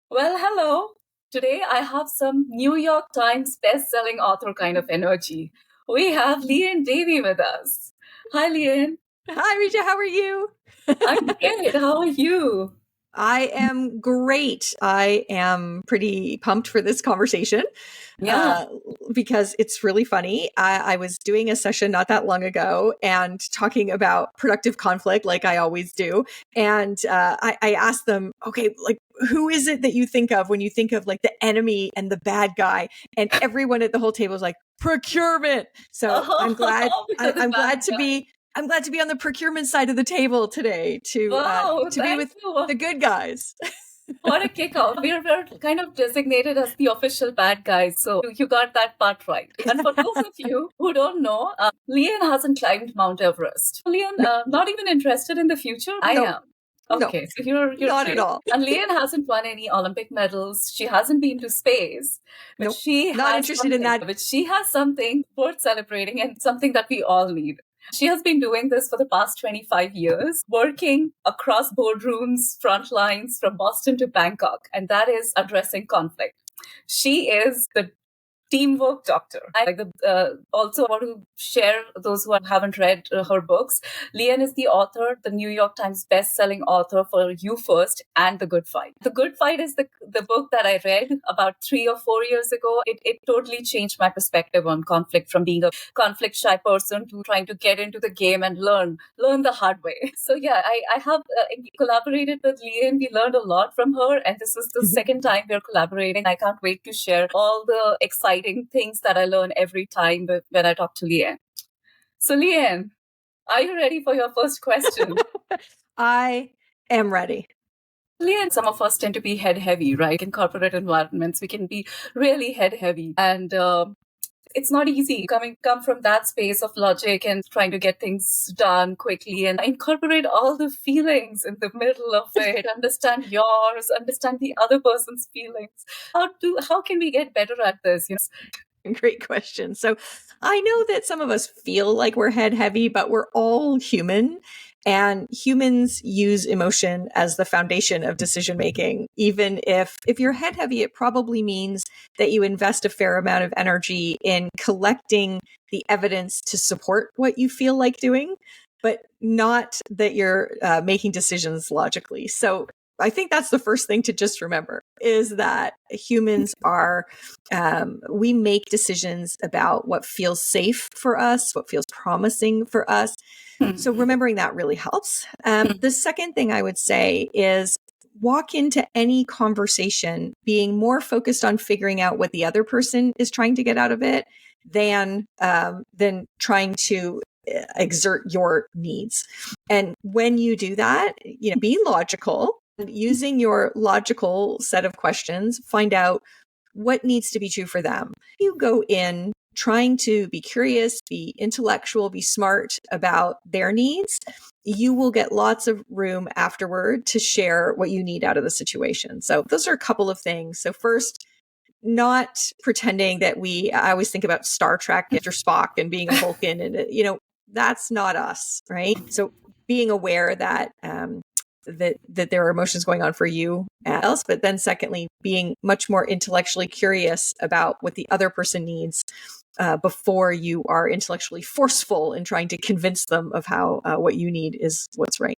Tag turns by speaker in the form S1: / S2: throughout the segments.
S1: Well, hello. Today I have some New York Times best-selling author kind of energy. We have Liane Davey with us. Hi, Liane.
S2: Hi, Rija. How are you?
S1: I'm great. How are you?
S2: I am great. I am pretty pumped for this conversation
S1: Yeah.
S2: uh, because it's really funny. I was doing a session not that long ago and talking about productive conflict, like I always do. And I asked them, okay, like, who is it that you think of when you think of like the enemy and the bad guy? And everyone at the whole table was like, procurement. So I'm glad.
S1: Oh, because the
S2: I'm
S1: bad
S2: glad to
S1: guy.
S2: be. I'm glad to be on the procurement side of the table today
S1: Wow,
S2: to be
S1: thank
S2: with
S1: you.
S2: the good guys.
S1: What a kickoff. We're kind of designated as the official bad guys, so you got that part right. And for those of you who don't know, Lian hasn't climbed Mount Everest. Lian,
S2: No,
S1: not even interested in the future? I
S2: no,
S1: am.
S2: no,
S1: Okay, so you're
S2: not at
S1: great.
S2: all.
S1: And Lian hasn't won any Olympic medals. She hasn't been to space, but
S2: Nope, not interested in that.
S1: she has something worth celebrating and something that we all need. She has been doing this for the past 25 years, working across boardrooms, front lines from Boston to Bangkok, and that is addressing conflict. She is the teamwork doctor. I like the also want to share those who haven't read her books. Lian is the author, the New York Times best-selling author for You First and The Good Fight. The Good Fight is the book that I read about 3 or 4 years ago. It totally changed my perspective on conflict from being a conflict shy person to trying to get into the game and learn the hard way. So yeah, I have collaborated with Lian. We learned a lot from her, and this is the second time we're collaborating. I can't wait to share all the exciting things that I learn every time when I talk to Lian. So Lian, are you ready for your first question?
S2: I am ready.
S1: Lian, some of us tend to be head heavy, right? In corporate environments, we can be really head heavy, and it's not easy come from that space of logic and trying to get things done quickly and incorporate all the feelings in the middle of it, understand yours, understand the other person's feelings. How can we get better at this?
S2: Great question. So I know that some of us feel like we're head heavy, but we're all human. And humans use emotion as the foundation of decision making. Even if you're head heavy, it probably means that you invest a fair amount of energy in collecting the evidence to support what you feel like doing, but not that you're making decisions logically. So I think that's the first thing to just remember is that humans are, we make decisions about what feels safe for us, what feels promising for us. So remembering that really helps. The second thing I would say is walk into any conversation being more focused on figuring out what the other person is trying to get out of it than trying to exert your needs. And when you do that, be logical. Using your logical set of questions, find out what needs to be true for them. You go in trying to be curious, be intellectual, be smart about their needs. You will get lots of room afterward to share what you need out of the situation. So those are a couple of things. So first, not pretending that I always think about Star Trek after Spock and being a Vulcan and, that's not us, right? So being aware that, that there are emotions going on for you else, but then secondly, being much more intellectually curious about what the other person needs before you are intellectually forceful in trying to convince them of how what you need is what's right.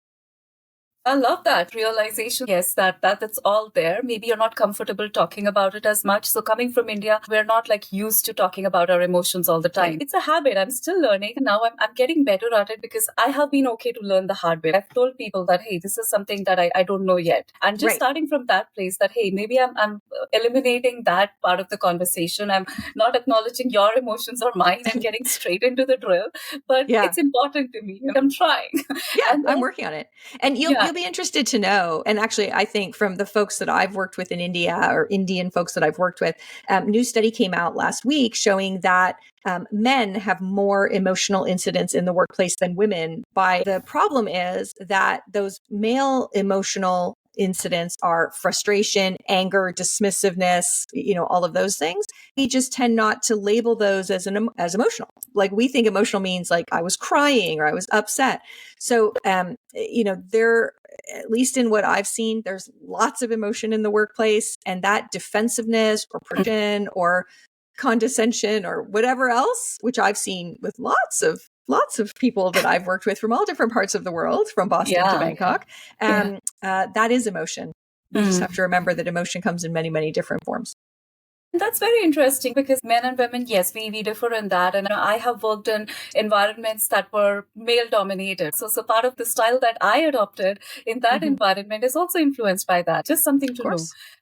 S1: I love that realization. Yes, that it's all there. Maybe you're not comfortable talking about it as much. So coming from India, we're not like used to talking about our emotions all the time. It's a habit. I'm still learning. Now I'm getting better at it because I have been okay to learn the hard way. I've told people that, hey, this is something that I don't know yet. And just
S2: Right.
S1: starting from that place that, hey, maybe I'm eliminating that part of the conversation. I'm not acknowledging your emotions or mine and getting straight into the drill. But
S2: Yeah.
S1: it's important to me. I'm trying.
S2: Yeah,
S1: And
S2: I'm
S1: then,
S2: working on it. And
S1: yeah.
S2: you'll be interested to know. And actually, I think from the folks that I've worked with in India or Indian folks that I've worked with, new study came out last week showing that men have more emotional incidents in the workplace than women. By the problem is that those male emotional incidents are frustration, anger, dismissiveness, all of those things. We just tend not to label those as emotional. Like we think emotional means like I was crying or I was upset. So, at least in what I've seen, there's lots of emotion in the workplace, and that defensiveness or protection or condescension or whatever else, which I've seen with lots of people that I've worked with from all different parts of the world, from Boston to Bangkok. That is emotion. We just have to remember that emotion comes in many, many different forms.
S1: That's very interesting because men and women, yes, we differ in that. And I have worked in environments that were male dominated. So part of the style that I adopted in that environment is also influenced by that. Just something to know.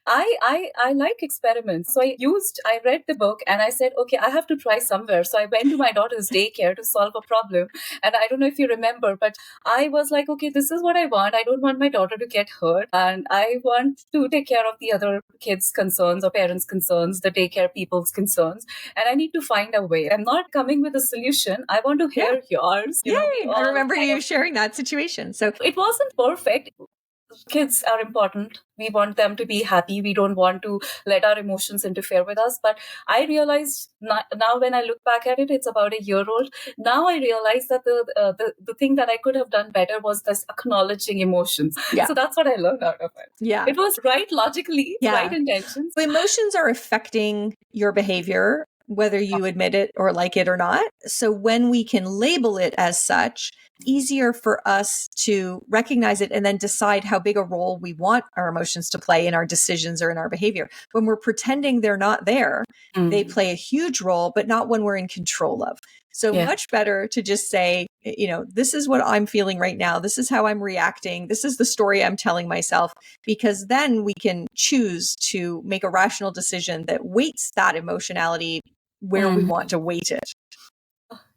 S1: I like experiments. So I read the book and I said, okay, I have to try somewhere. So I went to my daughter's daycare to solve a problem. And I don't know if you remember, but I was like, okay, this is what I want. I don't want my daughter to get hurt. And I want to take care of the other kids' concerns or parents' concerns, the daycare people's concerns. And I need to find a way. I'm not coming with a solution. I want to hear yours.
S2: Yay! I remember you sharing that situation. So
S1: it wasn't perfect. Kids are important. We want them to be happy. We don't want to let our emotions interfere with us. But I realized now when I look back at it, it's about a year old. Now I realize that the thing that I could have done better was this acknowledging emotions. So that's what I learned out of it. It was right logically, right intentions.
S2: Emotions are affecting your behavior, whether you admit it or like it or not. So when we can label it as such, easier for us to recognize it and then decide how big a role we want our emotions to play in our decisions or in our behavior. When we're pretending they're not there, they play a huge role, but not when we're in control of. So much better to just say, this is what I'm feeling right now. This is how I'm reacting. This is the story I'm telling myself, because then we can choose to make a rational decision that weights that emotionality where we want to weight it.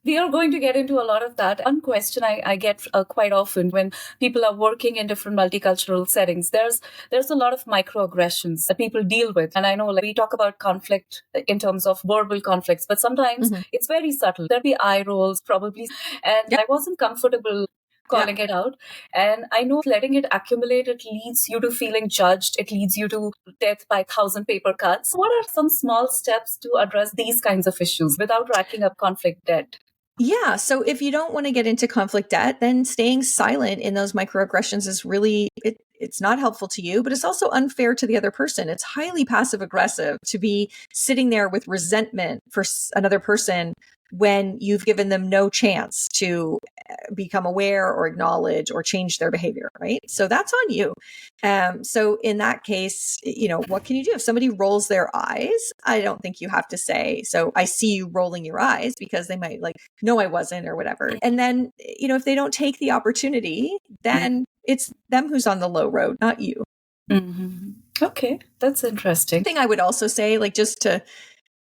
S1: We are going to get into a lot of that. One question I get quite often when people are working in different multicultural settings, there's a lot of microaggressions that people deal with. And I know we talk about conflict in terms of verbal conflicts, but sometimes it's very subtle. There'll be eye rolls probably. And I wasn't comfortable calling it out. And I know letting it accumulate, it leads you to feeling judged. It leads you to death by 1,000 paper cuts. What are some small steps to address these kinds of issues without racking up conflict debt?
S2: Yeah. So if you don't want to get into conflict debt, then staying silent in those microaggressions is really, it's not helpful to you, but it's also unfair to the other person. It's highly passive aggressive to be sitting there with resentment for another person when you've given them no chance to become aware or acknowledge or change their behavior, right? So that's on you. So in that case, what can you do? If somebody rolls their eyes, I don't think you have to say, so I see you rolling your eyes, because they might no, I wasn't, or whatever. And then, if they don't take the opportunity, then it's them who's on the low road, not you.
S1: Okay, that's interesting.
S2: The thing I would also say,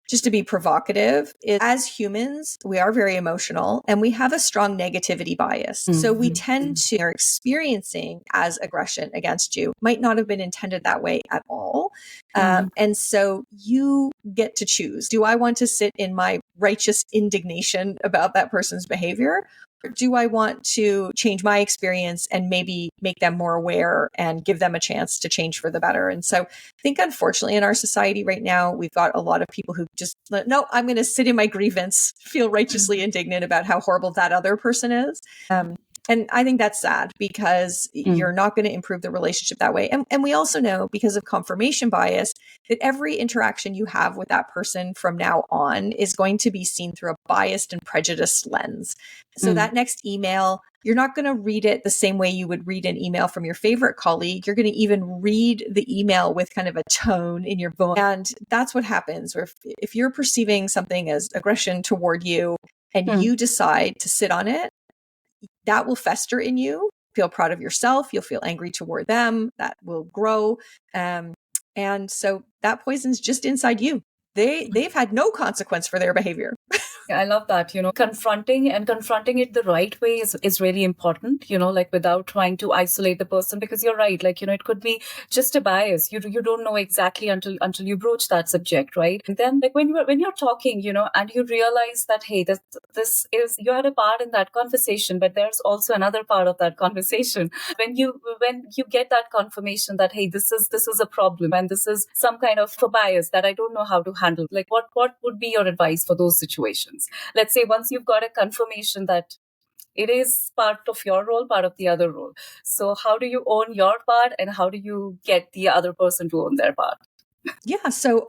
S2: just to be provocative, is as humans, we are very emotional and we have a strong negativity bias. So we tend to are experiencing as aggression against you might not have been intended that way at all. And so you get to choose. Do I want to sit in my righteous indignation about that person's behavior? Or do I want to change my experience and maybe make them more aware and give them a chance to change for the better? And so I think, unfortunately, in our society right now, we've got a lot of people who just, no, I'm going to sit in my grievance, feel righteously indignant about how horrible that other person is. And I think that's sad, because you're not going to improve the relationship that way. And we also know, because of confirmation bias, that every interaction you have with that person from now on is going to be seen through a biased and prejudiced lens. So that next email, you're not going to read it the same way you would read an email from your favorite colleague. You're going to even read the email with kind of a tone in your voice. And that's what happens. Or if you're perceiving something as aggression toward you and you decide to sit on it, that will fester in you. Feel proud of yourself. You'll feel angry toward them. That will grow. And so that poison's just inside you. They've had no consequence for their behavior.
S1: I love that, confronting it the right way is really important, without trying to isolate the person, because you're right. It could be just a bias. You don't know exactly until you broach that subject, right? And then when you're talking, and you realize that, hey, this is, you had a part in that conversation, but there's also another part of that conversation. When you get that confirmation that, hey, this is a problem and this is some kind of a bias that I don't know how to handle. What would be your advice for those situations? Let's say once you've got a confirmation that It is part of your role, part of the other role. So how do you own your part, and how do you get the other person to own their part?
S2: Yeah. So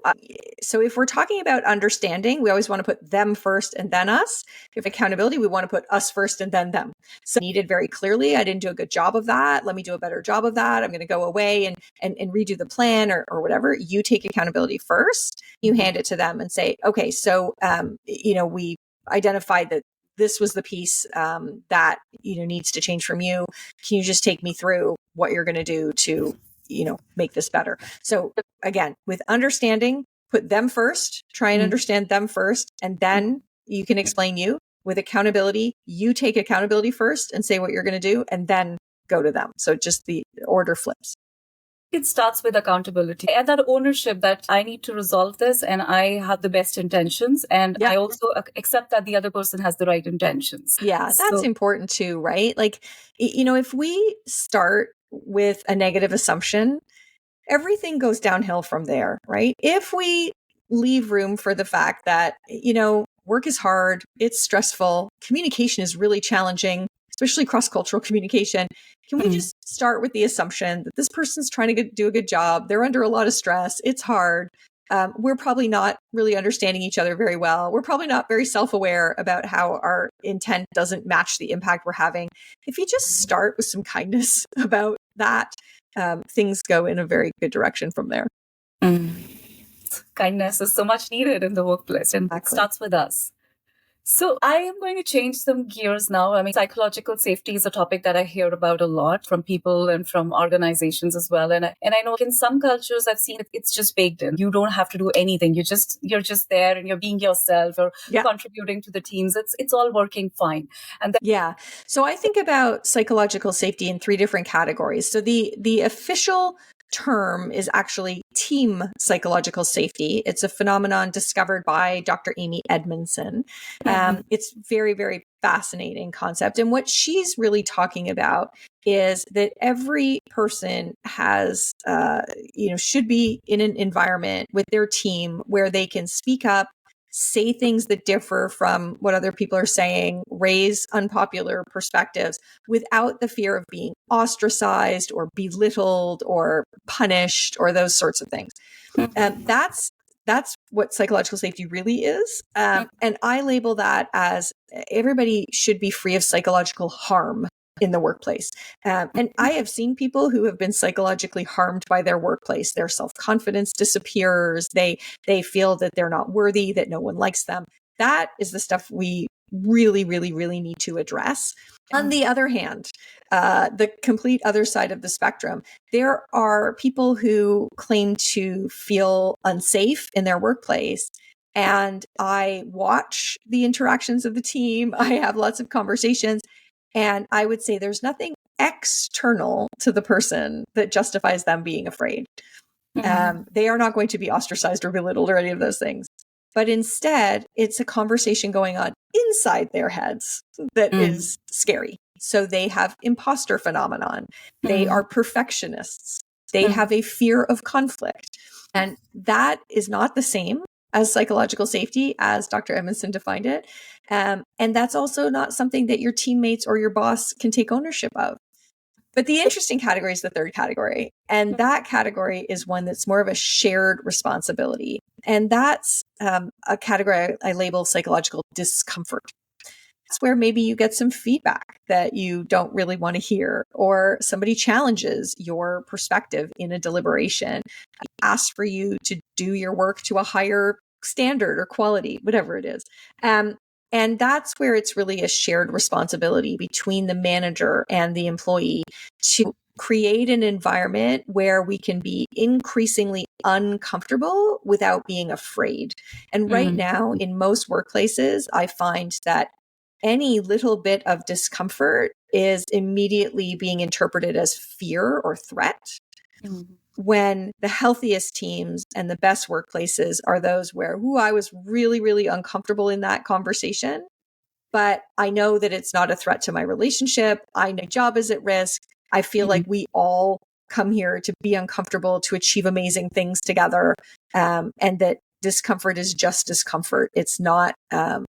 S2: if we're talking about understanding, we always want to put them first and then us. If accountability, we want to put us first and then them. So needed very clearly, I didn't do a good job of that. Let me do a better job of that. I'm going to go away and redo the plan or whatever. You take accountability first. You hand it to them and say, okay, so, we identified that this was the piece that, needs to change from you. Can you just take me through what you're going to do to, make this better? So again, with understanding, put them first, try and understand them first, and then you can explain you. With accountability, you take accountability first and say what you're going to do, and then go to them. So just the order flips.
S1: It starts with accountability and that ownership that I need to resolve this and I have the best intentions. And I also accept that the other person has the right intentions.
S2: Yeah, that's important too, right? Like, if we start with a negative assumption, everything goes downhill from there, right? If we leave room for the fact that, work is hard, it's stressful, communication is really challenging, especially cross-cultural communication. Can we just start with the assumption that this person's trying to do a good job? They're under a lot of stress. It's hard. We're probably not really understanding each other very well. We're probably not very self-aware about how our intent doesn't match the impact we're having. If you just start with some kindness about that, things go in a very good direction from there.
S1: Kindness is so much needed in the workplace, and it starts with us. So I am going to change some gears now. I mean, psychological safety is a topic that I hear about a lot from people and from organizations as well. And I know in some cultures I've seen it's just baked in. You don't have to do anything. You're just there and you're being yourself or contributing to the teams. It's all working fine. And
S2: so I think about psychological safety in 3 different categories. So the official term is actually team psychological safety. It's a phenomenon discovered by Dr. Amy Edmondson. It's very, very fascinating concept. And what she's really talking about is that every person has, should be in an environment with their team where they can speak up, say things that differ from what other people are saying, raise unpopular perspectives without the fear of being ostracized or belittled or punished or those sorts of things. That's what psychological safety really is. And I label that as everybody should be free of psychological harm in the workplace. And I have seen people who have been psychologically harmed by their workplace. Their self-confidence disappears. They feel that they're not worthy, that no one likes them. That is the stuff we really, really, really need to address. On the other hand, the complete other side of the spectrum, there are people who claim to feel unsafe in their workplace. And I watch the interactions of the team. I have lots of conversations. And I would say there's nothing external to the person that justifies them being afraid. They are not going to be ostracized or belittled or any of those things. But instead, it's a conversation going on inside their heads that is scary. So they have imposter phenomenon. They are perfectionists. They have a fear of conflict. And that is not the same as psychological safety as Dr. Edmondson defined it. And that's also not something that your teammates or your boss can take ownership of. But the interesting category is the third category. And that category is one that's more of a shared responsibility. And that's a category I label psychological discomfort. It's where maybe you get some feedback that you don't really want to hear, or somebody challenges your perspective in a deliberation, asks for you to do your work to a higher standard or quality, whatever it is. And that's where it's really a shared responsibility between the manager and the employee to create an environment where we can be increasingly uncomfortable without being afraid. And right now, in most workplaces, I find that any little bit of discomfort is immediately being interpreted as fear or threat. When the healthiest teams and the best workplaces are those where, I was really, really uncomfortable in that conversation, but I know that it's not a threat to my relationship. I know my job is at risk. I feel like we all come here to be uncomfortable, to achieve amazing things together. And that discomfort is just discomfort. It's not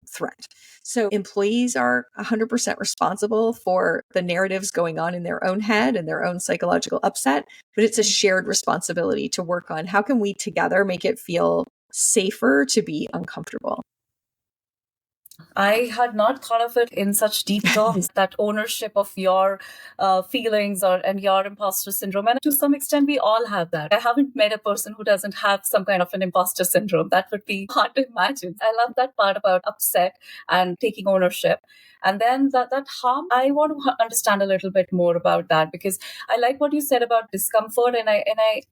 S2: threat. So employees are 100% responsible for the narratives going on in their own head and their own psychological upset, but it's a shared responsibility to work on how can we together make it feel safer to be uncomfortable.
S1: I had not thought of it in such deep terms, that ownership of your feelings and your imposter syndrome. And to some extent, we all have that. I haven't met a person who doesn't have some kind of an imposter syndrome. That would be hard to imagine. I love that part about upset and taking ownership. And then that harm, I want to understand a little bit more about that, because I like what you said about discomfort. And I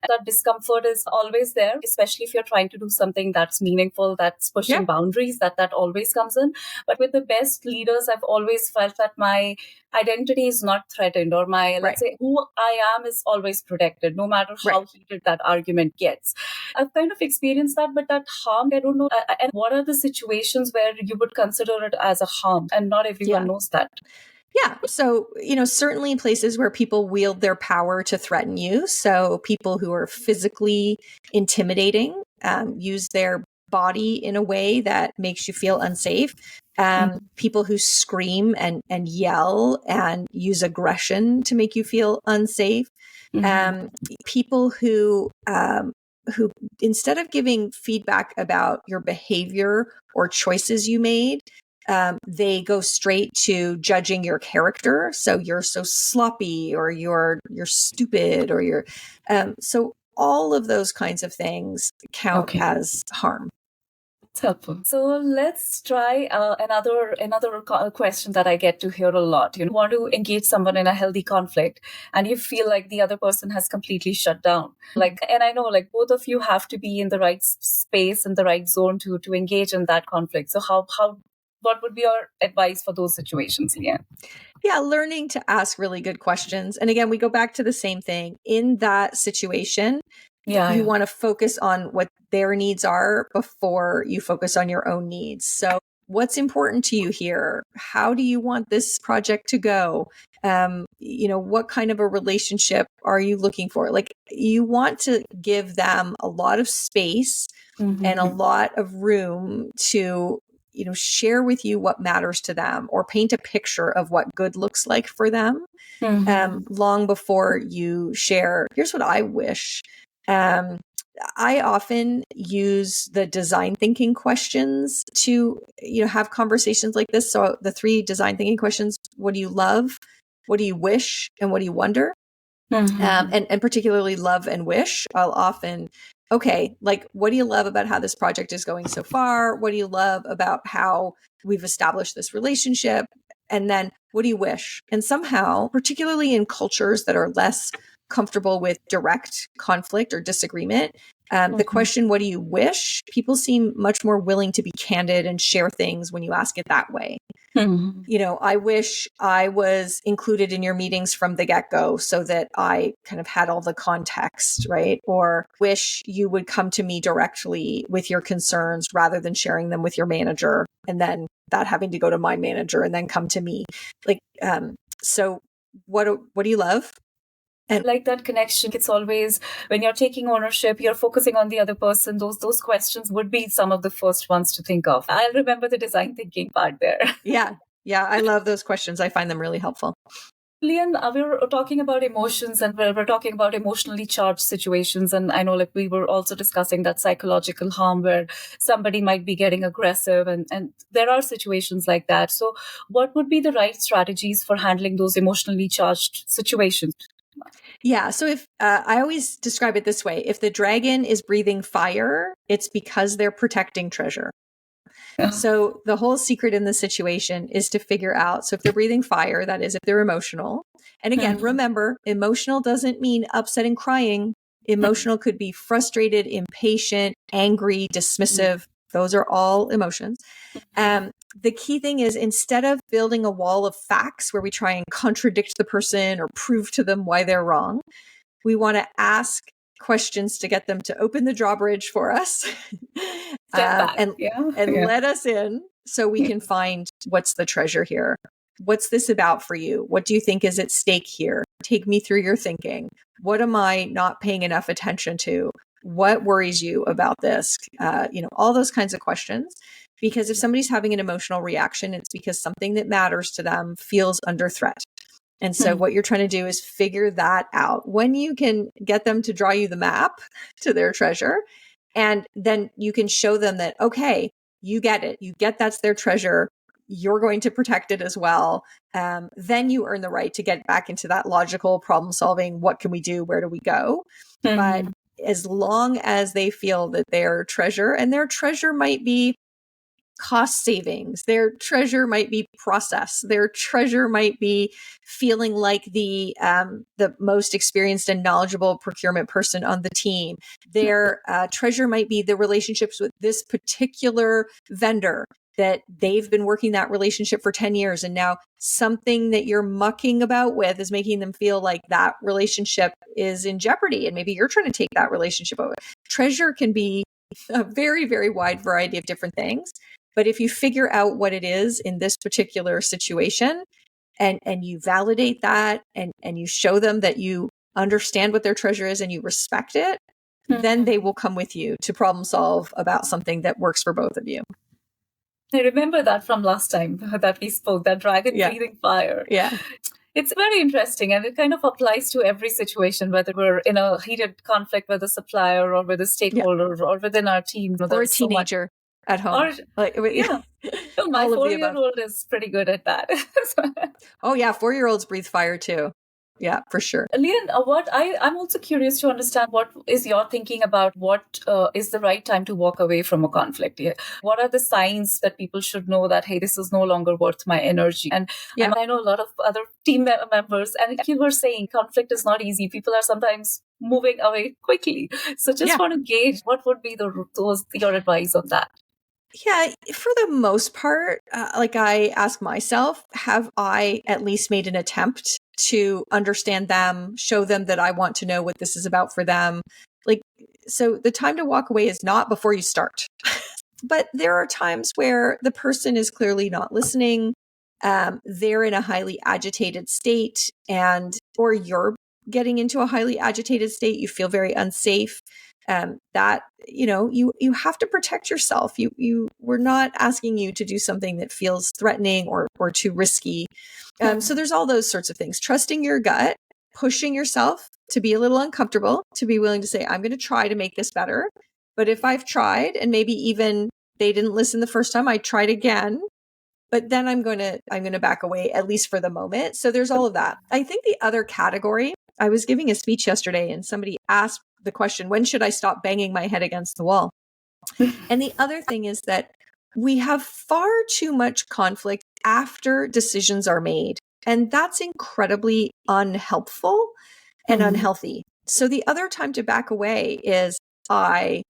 S1: that discomfort is always there, especially if you're trying to do something that's meaningful, that's pushing boundaries, that always comes in. But with the best leaders, I've always felt that my identity is not threatened, or my, let's say, who I am is always protected, no matter how heated that argument gets. I've kind of experienced that, but that harm, I don't know. And what are the situations where you would consider it as a harm? And not everyone knows that.
S2: Yeah. So, certainly places where people wield their power to threaten you. So people who are physically intimidating, use their body in a way that makes you feel unsafe. People who scream and yell and use aggression to make you feel unsafe. People who instead of giving feedback about your behavior or choices you made, they go straight to judging your character. So you're so sloppy, or you're stupid, or you're so all of those kinds of things count as harm.
S1: It's helpful. So let's try another question that I get to hear a lot. You want to engage someone in a healthy conflict, and you feel like the other person has completely shut down. And I know both of you have to be in the right space and the right zone to engage in that conflict. So what would be your advice for those situations, Liane?
S2: Yeah, learning to ask really good questions. And again, we go back to the same thing. In that situation, you want to focus on what their needs are before you focus on your own needs. So what's important to you here? How do you want this project to go? What kind of a relationship are you looking for? You want to give them a lot of space and a lot of room to share with you what matters to them, or paint a picture of what good looks like for them, long before you share, here's what I wish. I often use the design thinking questions to, have conversations like this. So the 3 design thinking questions: what do you love? What do you wish? And what do you wonder? And particularly love and wish. I'll often, what do you love about how this project is going so far? What do you love about how we've established this relationship? And then what do you wish? And somehow, particularly in cultures that are less comfortable with direct conflict or disagreement, the question, what do you wish? People seem much more willing to be candid and share things when you ask it that way. I wish I was included in your meetings from the get-go so that I kind of had all the context, right? Or wish you would come to me directly with your concerns rather than sharing them with your manager, and then that having to go to my manager and then come to me. So what do you love?
S1: And like that connection, it's always, when you're taking ownership, you're focusing on the other person. Those questions would be some of the first ones to think of. I'll remember the design thinking part there.
S2: Yeah. I love those questions. I find them really helpful.
S1: Liane, we're talking about emotions, and we're talking about emotionally charged situations. And I know we were also discussing that psychological harm where somebody might be getting aggressive, and there are situations like that. So what would be the right strategies for handling those emotionally charged situations?
S2: Yeah. So if I always describe it this way: if the dragon is breathing fire, it's because they're protecting treasure. So the whole secret in this situation is to figure out, so if they're breathing fire, that is if they're emotional. And again, remember, emotional doesn't mean upset and crying. Emotional could be frustrated, impatient, angry, dismissive. Those are all emotions. The key thing is, instead of building a wall of facts where we try and contradict the person or prove to them why they're wrong, we want to ask questions to get them to open the drawbridge for us and let us in so we can find what's the treasure here. What's this about for you? What do you think is at stake here? Take me through your thinking. What am I not paying enough attention to? What worries you about this? All those kinds of questions. Because if somebody's having an emotional reaction, it's because something that matters to them feels under threat. And so what you're trying to do is figure that out. When you can get them to draw you the map to their treasure, and then you can show them that, okay, you get it. You get that's their treasure. You're going to protect it as well. Then you earn the right to get back into that logical problem solving. What can we do? Where do we go? But as long as they feel that their treasure, and their treasure might be cost savings, their treasure might be process, their treasure might be feeling like the most experienced and knowledgeable procurement person on the team, their treasure might be the relationships with this particular vendor that they've been working that relationship for 10 years. And now something that you're mucking about with is making them feel like that relationship is in jeopardy. And maybe you're trying to take that relationship over. Treasure can be a very, very wide variety of different things. But if you figure out what it is in this particular situation, and you validate that, and you show them that you understand what their treasure is and you respect it, then they will come with you to problem solve about something that works for both of you.
S1: I remember that from last time that we spoke, that dragon breathing fire.
S2: Yeah.
S1: It's very interesting, and it kind of applies to every situation, whether we're in a heated conflict with a supplier or with a stakeholder or within our team.
S2: Or a teenager at home.
S1: My 4-year-old is pretty good at that.
S2: Oh yeah, 4-year-olds breathe fire too. Yeah, for sure.
S1: Liane, I'm also curious to understand what is your thinking about what is the right time to walk away from a conflict here? What are the signs that people should know that, hey, this is no longer worth my energy? And I know a lot of other team members, and like you were saying, conflict is not easy. People are sometimes moving away quickly. So just want to gauge what would be your advice on that?
S2: Yeah, for the most part, like I ask myself, have I at least made an attempt to understand them, show them that I want to know what this is about for them? Like, so the time to walk away is not before you start. But there are times where the person is clearly not listening. They're in a highly agitated state, or you're getting into a highly agitated state. You feel very unsafe. That, you have to protect yourself. We're not asking you to do something that feels threatening or too risky. So there's all those sorts of things. Trusting your gut, pushing yourself to be a little uncomfortable, to be willing to say, I'm going to try to make this better. But if I've tried and maybe even they didn't listen the first time, I tried again, but then I'm going to back away, at least for the moment. So there's all of that. I think the other category, I was giving a speech yesterday and somebody asked the question, when should I stop banging my head against the wall? And the other thing is that we have far too much conflict after decisions are made. And that's incredibly unhelpful and unhealthy. So the other time to back away is I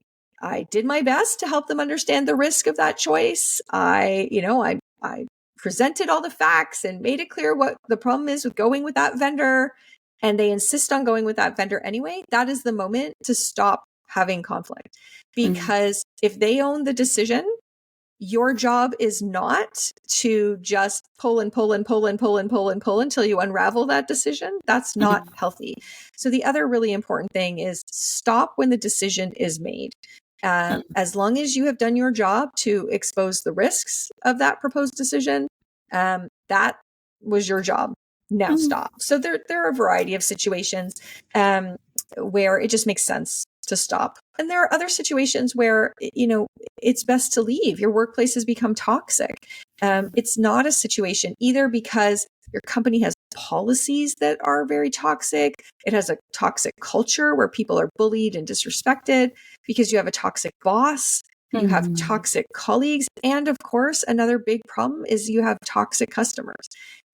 S2: did my best to help them understand the risk of that choice. I presented all the facts and made it clear what the problem is with going with that vendor, and they insist on going with that vendor anyway. That is the moment to stop having conflict. Because if they own the decision, your job is not to just pull and pull and pull and pull and pull and pull until you unravel that decision. That's not healthy. So the other really important thing is stop when the decision is made. As long as you have done your job to expose the risks of that proposed decision, that was your job. Now stop. So there are a variety of situations where it just makes sense to stop. And there are other situations where, it's best to leave. Your workplace has become toxic. It's not a situation either because your company has policies that are very toxic. It has a toxic culture where people are bullied and disrespected, because you have a toxic boss. You have toxic colleagues. And of course, another big problem is you have toxic customers.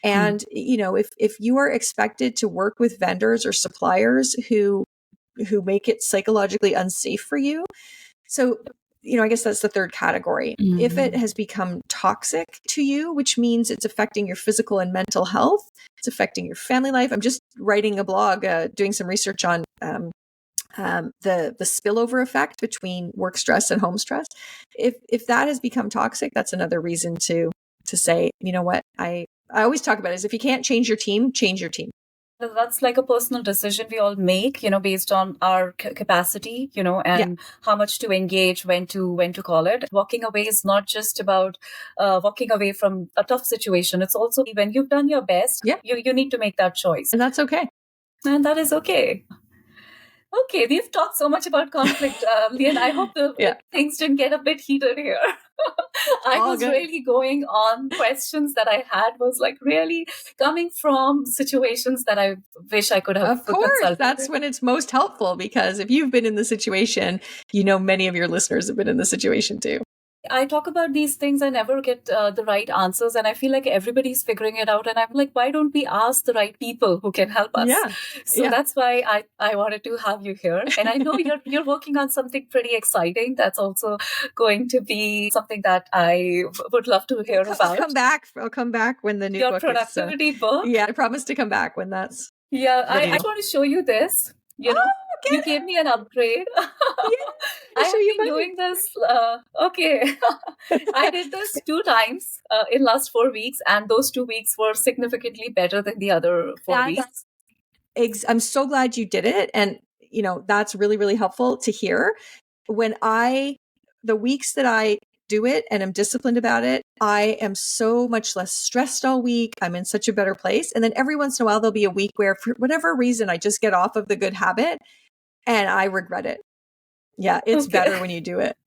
S2: And, if you are expected to work with vendors or suppliers who make it psychologically unsafe for you. So, I guess that's the third category. If it has become toxic to you, which means it's affecting your physical and mental health, it's affecting your family life. I'm just writing a blog, doing some research on the spillover effect between work stress and home stress. If that has become toxic, that's another reason to say, you know what, I always talk about is if you can't change your team, change your team.
S1: That's like a personal decision we all make, based on our capacity, and how much to engage, when to call it. Walking away is not just about walking away from a tough situation. It's also when you've done your best, you need to make that choice.
S2: And that's okay.
S1: And that is okay. Okay, we've talked so much about conflict, Liane. I hope things didn't get a bit heated here. I
S2: All
S1: was
S2: good.
S1: really going on questions that I had was like really coming from situations that I wish I could have.
S2: Of course, that's when it's most helpful, because if you've been in the situation, many of your listeners have been in the situation too.
S1: I talk about these things, I never get the right answers, and I feel like everybody's figuring it out. And I'm like, why don't we ask the right people who can help us? So that's why I wanted to have you here. And I know you're working on something pretty exciting. That's also going to be something that I would love to hear about.
S2: I'll come back when the new
S1: your
S2: book
S1: productivity
S2: is,
S1: book.
S2: Yeah, I promise to come back when that's.
S1: I just want to show you this. You gave me an upgrade. I have been doing this. Okay. I did this 2 times in last 4 weeks, and those 2 weeks were significantly better than the other 4 weeks.
S2: I'm so glad you did it. And, that's really, really helpful to hear. The weeks that I do it and I'm disciplined about it, I am so much less stressed all week. I'm in such a better place. And then every once in a while, there'll be a week where for whatever reason, I just get off of the good habit and I regret it. Yeah, it's better when you do it.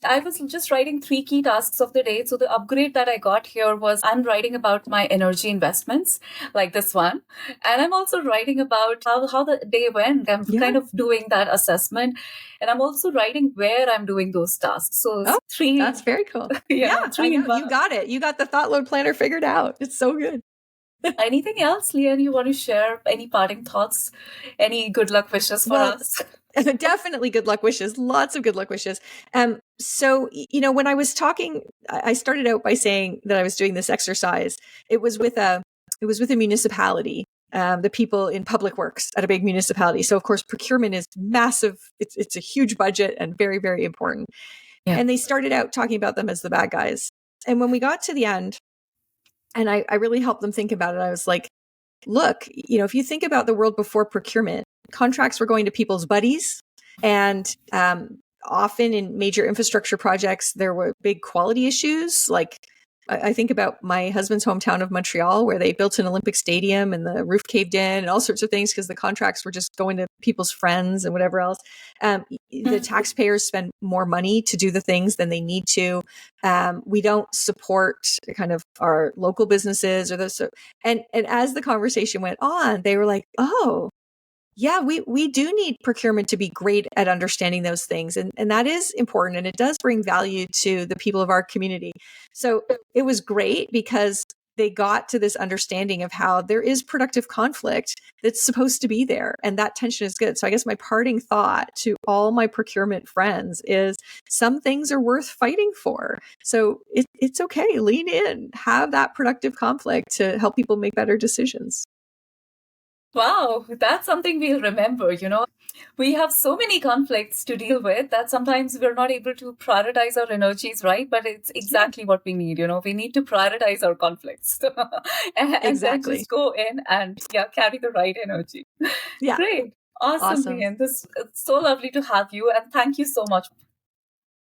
S1: I was just writing 3 key tasks of the day. So the upgrade that I got here was I'm writing about my energy investments, like this one. And I'm also writing about how the day went. I'm kind of doing that assessment. And I'm also writing where I'm doing those tasks. So 3.
S2: That's very cool.
S1: 3 in 1.
S2: You got it. You got the thought load planner figured out. It's so good.
S1: Anything else, Liane, you want to share? Any parting thoughts? Any good luck wishes for us?
S2: Definitely good luck wishes. Lots of good luck wishes. So, when I was talking, I started out by saying that I was doing this exercise. It was with a municipality, the people in public works at a big municipality. So of course, procurement is massive. It's a huge budget and very, very important. And they started out talking about them as the bad guys. And when we got to the end, and I really helped them think about it, I was like, look, if you think about the world before procurement, contracts were going to people's buddies. And often in major infrastructure projects, there were big quality issues. Like I think about my husband's hometown of Montreal, where they built an Olympic stadium and the roof caved in and all sorts of things because the contracts were just going to people's friends and whatever else. The taxpayers spend more money to do the things than they need to. We don't support kind of our local businesses or those. And as the conversation went on, they were like, oh, yeah, we do need procurement to be great at understanding those things. And that is important. And it does bring value to the people of our community. So it was great because they got to this understanding of how there is productive conflict that's supposed to be there. And that tension is good. So I guess my parting thought to all my procurement friends is some things are worth fighting for. So it's okay. Lean in, have that productive conflict to help people make better decisions.
S1: Wow, that's something we'll remember. We have so many conflicts to deal with that sometimes we're not able to prioritize our energies, right? But it's exactly what we need. We need to prioritize our conflicts and then just go in and carry the right energy. Great. Awesome. Liane. It's so lovely to have you. And thank you so much